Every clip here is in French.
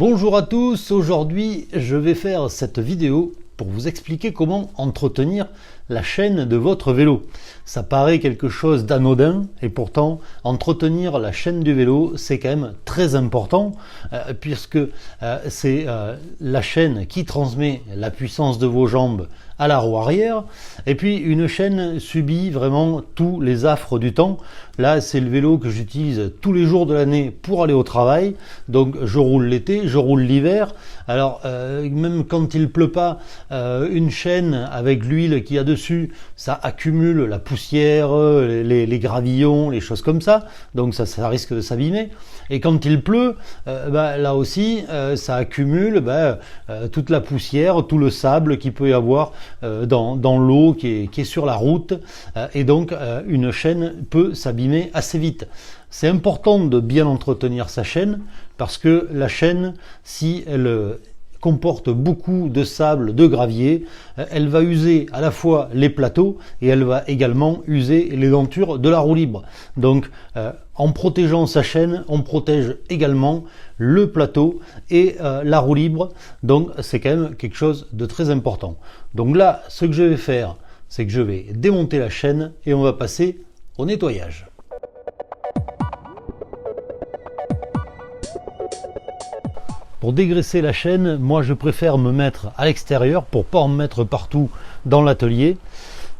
Bonjour à tous, aujourd'hui je vais faire cette vidéo pour vous expliquer comment entretenir la chaîne de votre vélo. Ça paraît quelque chose d'anodin et pourtant entretenir la chaîne du vélo c'est quand même très important puisque c'est la chaîne qui transmet la puissance de vos jambes à la roue arrière, et puis une chaîne subit vraiment tous les affres du temps. Là c'est le vélo que j'utilise tous les jours de l'année pour aller au travail, donc je roule l'été, je roule l'hiver. Alors même quand il pleut pas, une chaîne avec l'huile qu'il y a dessus, ça accumule la poussière, les gravillons, les choses comme ça, donc ça risque de s'abîmer. Et quand il pleut, là aussi ça accumule toute la poussière, tout le sable qu'il peut y avoir dans l'eau qui est sur la route, et donc une chaîne peut s'abîmer assez vite. C'est important de bien entretenir sa chaîne parce que la chaîne, si elle comporte beaucoup de sable, de gravier, elle va user à la fois les plateaux et elle va également user les dentures de la roue libre. Donc en protégeant sa chaîne, on protège également le plateau et la roue libre, donc c'est quand même quelque chose de très important. Donc là, ce que je vais faire, c'est que je vais démonter la chaîne et on va passer au nettoyage. Pour dégraisser la chaîne, moi je préfère me mettre à l'extérieur pour pas en mettre partout dans l'atelier.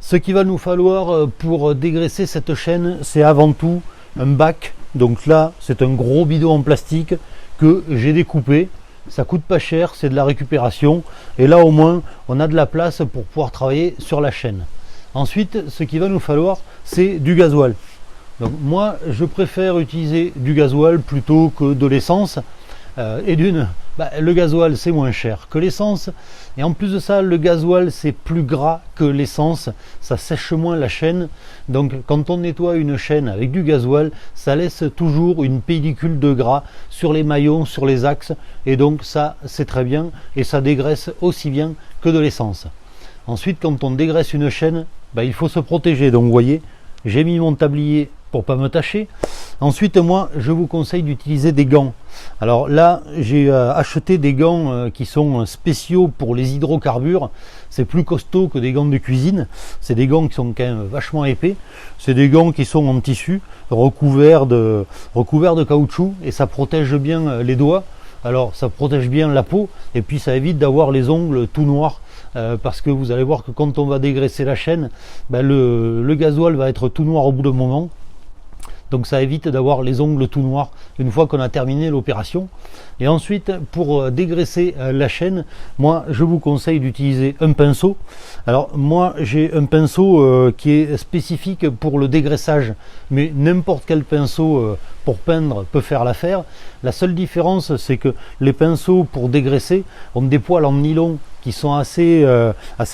Ce qu'il va nous falloir pour dégraisser cette chaîne, c'est avant tout un bac. Donc là, c'est un gros bidon en plastique que j'ai découpé. Ça coûte pas cher, c'est de la récupération. Et là au moins, on a de la place pour pouvoir travailler sur la chaîne. Ensuite, ce qu'il va nous falloir, c'est du gasoil. Donc moi, je préfère utiliser du gasoil plutôt que de l'essence. Et le gasoil c'est moins cher que l'essence, et en plus de ça le gasoil c'est plus gras que l'essence, ça sèche moins la chaîne. Donc quand on nettoie une chaîne avec du gasoil, ça laisse toujours une pellicule de gras sur les maillons, sur les axes, et donc ça c'est très bien et ça dégraisse aussi bien que de l'essence. Ensuite, quand on dégraisse une chaîne, il faut se protéger. Donc vous voyez, j'ai mis mon tablier pour pas me tâcher. Ensuite, moi je vous conseille d'utiliser des gants. Alors là, j'ai acheté des gants qui sont spéciaux pour les hydrocarbures. C'est plus costaud que des gants de cuisine. C'est des gants qui sont quand même vachement épais. C'est des gants qui sont en tissu, recouverts de caoutchouc, et ça protège bien les doigts. Alors ça protège bien la peau, et puis ça évite d'avoir les ongles tout noirs. Parce que vous allez voir que quand on va dégraisser la chaîne, le gasoil va être tout noir au bout d'un moment. Donc ça évite d'avoir les ongles tout noirs une fois qu'on a terminé l'opération. Et ensuite, pour dégraisser la chaîne, moi je vous conseille d'utiliser un pinceau. Alors moi j'ai un pinceau qui est spécifique pour le dégraissage, mais n'importe quel pinceau pour peindre peut faire l'affaire. La seule différence, c'est que les pinceaux pour dégraisser ont des poils en nylon qui sont assez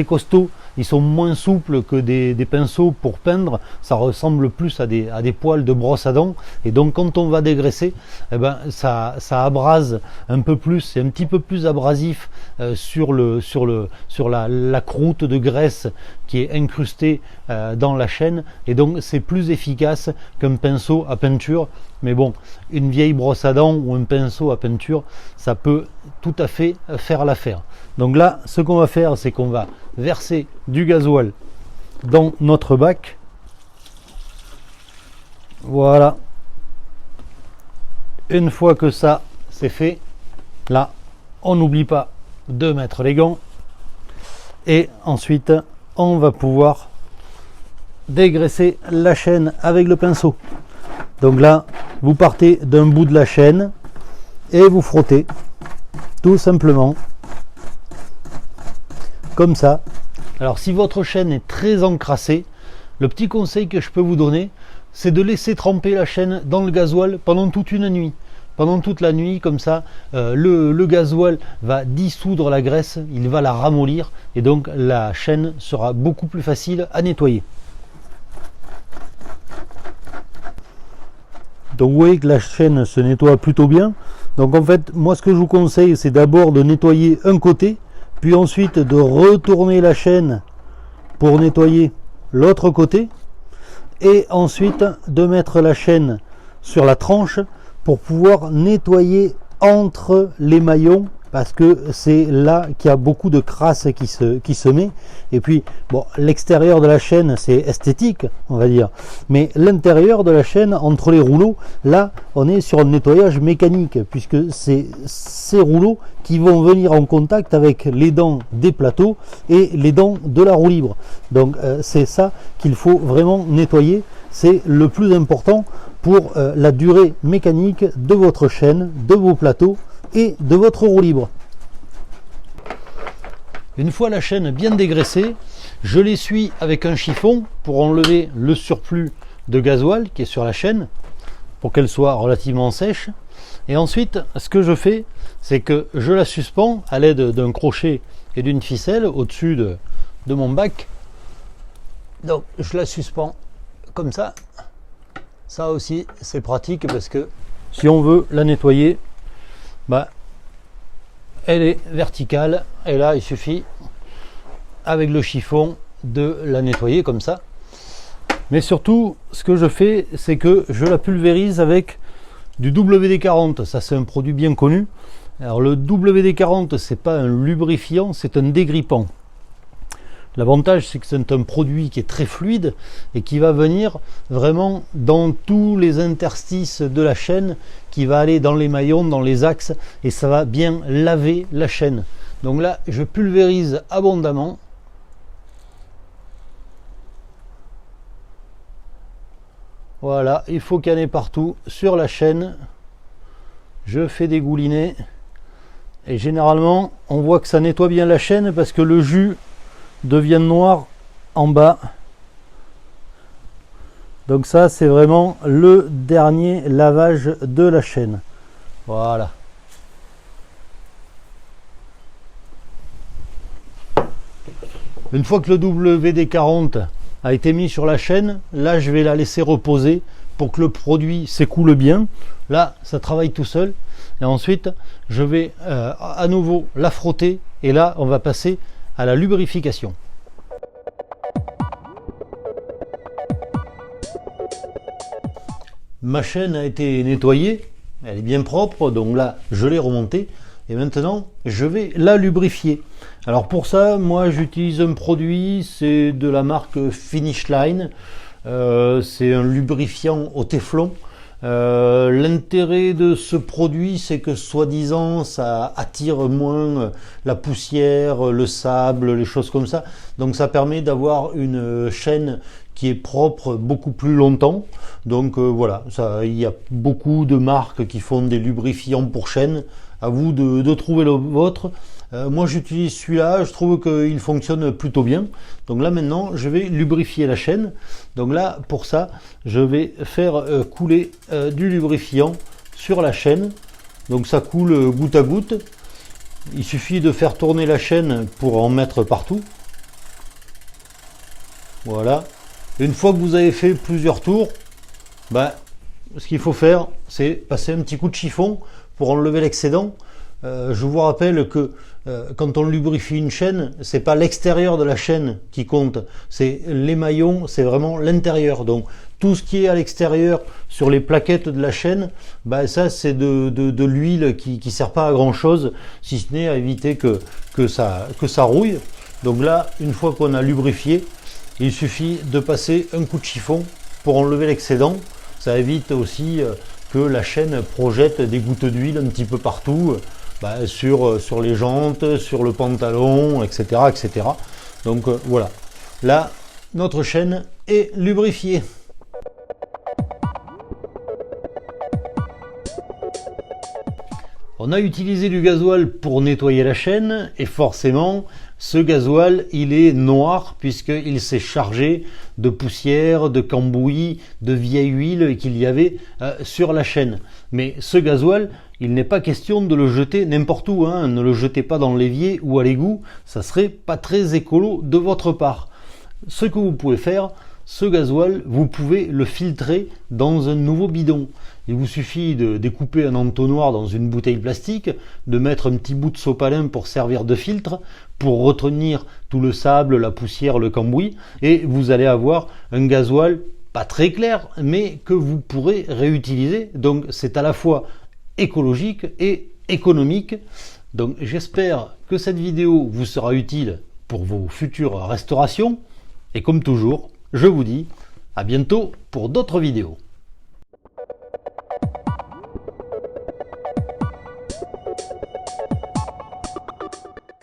costauds. Ils sont moins souples que des pinceaux pour peindre. Ça ressemble plus à des poils de brosse à dents, et donc quand on va dégraisser, ça abrase un peu plus, c'est un petit peu plus abrasif sur la croûte de graisse qui est incrustée dans la chaîne, et donc c'est plus efficace qu'un pinceau à peinture. Mais bon, une vieille brosse à dents ou un pinceau à peinture, ça peut tout à fait faire l'affaire. Donc là, ce qu'on va faire, c'est qu'on va verser du gasoil dans notre bac. Voilà. Une fois que ça c'est fait, là, on n'oublie pas de mettre les gants. Et ensuite, on va pouvoir dégraisser la chaîne avec le pinceau. Donc là, vous partez d'un bout de la chaîne et vous frottez tout simplement comme ça. Alors si votre chaîne est très encrassée, le petit conseil que je peux vous donner, c'est de laisser tremper la chaîne dans le gasoil pendant toute une nuit. Pendant toute la nuit, comme ça, le gasoil va dissoudre la graisse, il va la ramollir, et donc la chaîne sera beaucoup plus facile à nettoyer. Donc vous voyez que la chaîne se nettoie plutôt bien. Donc en fait, moi ce que je vous conseille, c'est d'abord de nettoyer un côté, puis ensuite de retourner la chaîne pour nettoyer l'autre côté, et ensuite de mettre la chaîne sur la tranche pour pouvoir nettoyer entre les maillons, parce que c'est là qu'il y a beaucoup de crasse qui se met. Et puis bon, l'extérieur de la chaîne c'est esthétique, on va dire, mais l'intérieur de la chaîne, entre les rouleaux, là on est sur un nettoyage mécanique, puisque c'est ces rouleaux qui vont venir en contact avec les dents des plateaux et les dents de la roue libre. Donc c'est ça qu'il faut vraiment nettoyer, c'est le plus important pour la durée mécanique de votre chaîne, de vos plateaux et de votre roue libre. Une fois la chaîne bien dégraissée, je l'essuie avec un chiffon pour enlever le surplus de gasoil qui est sur la chaîne, pour qu'elle soit relativement sèche. Et ensuite, ce que je fais, c'est que je la suspends à l'aide d'un crochet et d'une ficelle au-dessus de mon bac. Donc je la suspends comme ça. Ça aussi c'est pratique, parce que si on veut la nettoyer, elle est verticale, et là il suffit avec le chiffon de la nettoyer comme ça. Mais surtout, ce que je fais, c'est que je la pulvérise avec du WD-40. Ça c'est un produit bien connu. Alors le WD-40, c'est pas un lubrifiant, c'est un dégrippant. L'avantage, c'est que c'est un produit qui est très fluide et qui va venir vraiment dans tous les interstices de la chaîne, qui va aller dans les maillons, dans les axes, et ça va bien laver la chaîne. Donc là, je pulvérise abondamment. Voilà, il faut qu'il y en ait partout sur la chaîne. Je fais dégouliner. Et généralement, on voit que ça nettoie bien la chaîne, parce que le jus devient noir en bas. Donc ça, c'est vraiment le dernier lavage de la chaîne. Voilà. Une fois que le WD-40 a été mis sur la chaîne, là je vais la laisser reposer pour que le produit s'écoule bien. Là, ça travaille tout seul. Et ensuite, je vais à nouveau la frotter, et là, on va passer à la lubrification. Ma chaîne a été nettoyée, elle est bien propre, donc là je l'ai remontée, et maintenant je vais la lubrifier. Alors pour ça, moi j'utilise un produit, c'est de la marque Finish Line, c'est un lubrifiant au téflon. L'intérêt de ce produit, c'est que soi-disant ça attire moins la poussière, le sable, les choses comme ça, donc ça permet d'avoir une chaîne qui est propre beaucoup plus longtemps. Donc voilà, il y a beaucoup de marques qui font des lubrifiants pour chaîne, à vous de trouver le vôtre. Moi j'utilise celui-là, je trouve qu'il fonctionne plutôt bien. Donc là maintenant je vais lubrifier la chaîne. Donc là pour ça je vais faire couler du lubrifiant sur la chaîne. Donc ça coule goutte à goutte. Il suffit de faire tourner la chaîne pour en mettre partout. Voilà. Une fois que vous avez fait plusieurs tours, ce qu'il faut faire, c'est passer un petit coup de chiffon pour enlever l'excédent. Je vous rappelle que quand on lubrifie une chaîne, c'est pas l'extérieur de la chaîne qui compte, c'est les maillons, c'est vraiment l'intérieur. Donc tout ce qui est à l'extérieur sur les plaquettes de la chaîne, ça c'est de l'huile qui sert pas à grand chose, si ce n'est à éviter que ça rouille. Donc là, une fois qu'on a lubrifié, il suffit de passer un coup de chiffon pour enlever l'excédent. Ça évite aussi que la chaîne projette des gouttes d'huile un petit peu partout, sur les jantes, sur le pantalon, etc. etc. Donc voilà, là notre chaîne est lubrifiée. On a utilisé du gasoil pour nettoyer la chaîne, et forcément ce gasoil il est noir puisqu'il s'est chargé de poussière, de cambouis, de vieille huile qu'il y avait sur la chaîne. Mais ce gasoil, il n'est pas question de le jeter n'importe où, hein. Ne le jetez pas dans l'évier ou à l'égout, ça serait pas très écolo de votre part. Ce que vous pouvez faire, ce gasoil, vous pouvez le filtrer dans un nouveau bidon. Il vous suffit de découper un entonnoir dans une bouteille plastique, de mettre un petit bout de sopalin pour servir de filtre, pour retenir tout le sable, la poussière, le cambouis, et vous allez avoir un gasoil pas très clair, mais que vous pourrez réutiliser. Donc c'est à la fois écologique et économique. Donc j'espère que cette vidéo vous sera utile pour vos futures restaurations. Et comme toujours, je vous dis à bientôt pour d'autres vidéos.